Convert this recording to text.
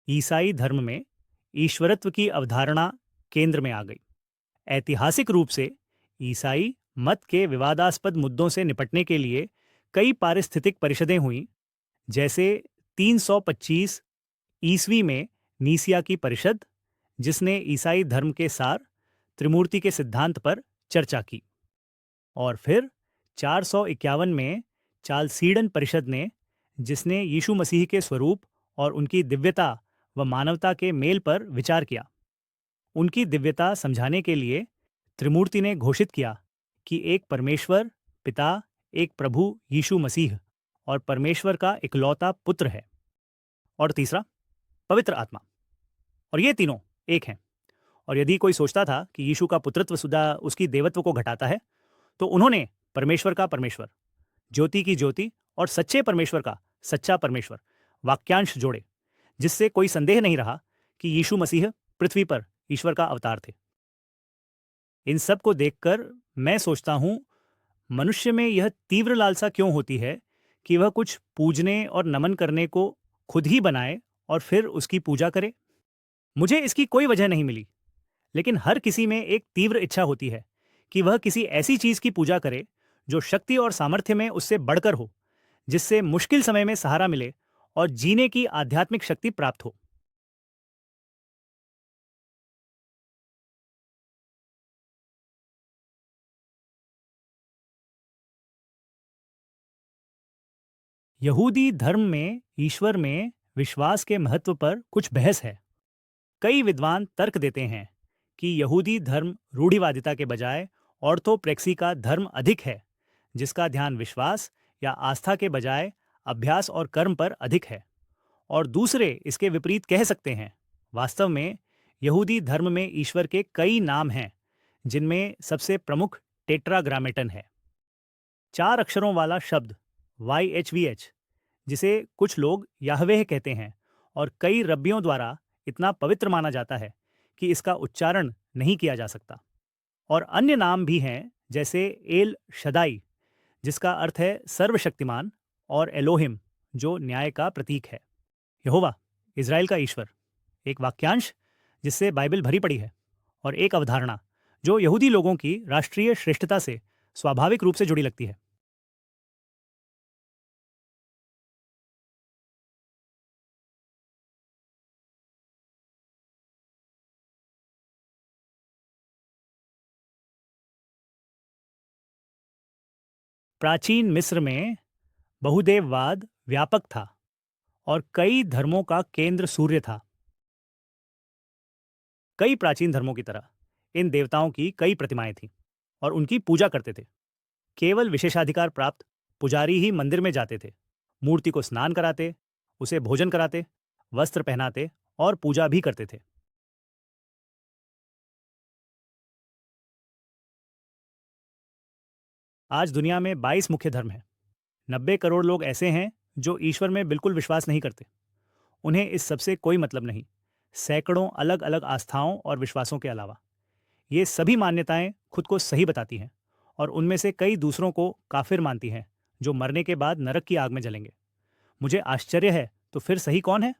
ईसाई धर्म में ईश्वरत्व की अवधारणा केंद्र में आ गई। ऐतिहासिक रूप से ईसाई मत के विवादास्पद मुद्दों से निपटने के लिए कई पारिस्थितिक परिषदें हुईं, जैसे 325 ईस्वी में नीसिया की परिषद, जिसने ईसाई धर्म के सार त्रिमूर्ति के सिद्धांत पर चर्चा की, और फिर 451 में चालसीडन परिषद ने, जिसने यीशु मसीह के स्वरूप और उनकी दिव्यता व मानवता के मेल पर विचार किया। उनकी दिव्यता समझाने के लिए त्रिमूर्ति ने घोषित किया कि एक परमेश्वर पिता, एक प्रभु यीशु मसीह और परमेश्वर का इकलौता पुत्र है। और तीसरा, पवित्र आत्मा। और ये तीनों एक हैं। और यदि कोई सोचता था कि यीशु का पुत्रत्व सुधा उसकी देवत्व को घटाता है, तो उन्होंने परमेश्वर का परमेश्वर, ज्योति की ज्योति और सच्चे परमेश्वर का सच्चा परमेश्वर वाक्यांश जोड़े, जिससे कोई संदेह नहीं रहा कि यीशु मसीह पृथ्वी पर ईश्वर का अवतार थे। इन सब को देखकर मैं सोचता हूँ, मनुष्य में यह तीव्र लालसा क्यों होती है कि वह कुछ पूजने और नमन करने को खुद ही बनाए और फिर उसकी पूजा करे। मुझे इसकी कोई वजह नहीं मिली, लेकिन हर किसी में एक तीव्र इच्छा होती है कि वह किसी ऐसी चीज की पूजा करे जो शक्ति और सामर्थ्य में उससे बढ़कर हो, जिससे मुश्किल समय में सहारा मिले और जीने की आध्यात्मिक शक्ति प्राप्त हो। यहूदी धर्म में ईश्वर में विश्वास के महत्व पर कुछ बहस है। कई विद्वान तर्क देते हैं कि यहूदी धर्म रूढ़िवादिता के बजाय ऑर्थोप्रेक्सी का धर्म अधिक है, जिसका ध्यान विश्वास या आस्था के बजाय अभ्यास और कर्म पर अधिक है। और दूसरे इसके विपरीत कह सकते हैं। वास्तव में यहूदी धर्म में ईश्वर के कई नाम हैं, जिनमें सबसे प्रमुख टेट्राग्रामेटन है, 4 अक्षरों वाला शब्द YHVH, जिसे कुछ लोग याहवेह कहते हैं और कई रब्बियों द्वारा इतना पवित्र माना जाता है कि इसका उच्चारण नहीं किया जा सकता। और अन्य नाम भी हैं, जैसे एल शदाई, जिसका अर्थ है सर्वशक्तिमान, और एलोहिम, जो न्याय का प्रतीक है। यहोवा, इज़राइल का ईश्वर, एक वाक्यांश जिससे बाइबल भरी पड़ी है, और एक अवधारणा जो यहूदी लोगों की राष्ट्रीय श्रेष्ठता से स्वाभाविक रूप से जुड़ी लगती है। प्राचीन मिस्र में बहुदेववाद व्यापक था और कई धर्मों का केंद्र सूर्य था। कई प्राचीन धर्मों की तरह इन देवताओं की कई प्रतिमाएं थीं और उनकी पूजा करते थे। केवल विशेषाधिकार प्राप्त पुजारी ही मंदिर में जाते थे, मूर्ति को स्नान कराते, उसे भोजन कराते, वस्त्र पहनाते और पूजा भी करते थे। आज दुनिया में 22 मुख्य धर्म हैं। 90 करोड़ लोग ऐसे हैं जो ईश्वर में बिल्कुल विश्वास नहीं करते। उन्हें इस सबसे कोई मतलब नहीं, सैकड़ों अलग अलग आस्थाओं और विश्वासों के अलावा। ये सभी मान्यताएं खुद को सही बताती हैं और उनमें से कई दूसरों को काफिर मानती हैं, जो मरने के बाद नरक की आग में जलेंगे। मुझे आश्चर्य है, तो फिर सही कौन है?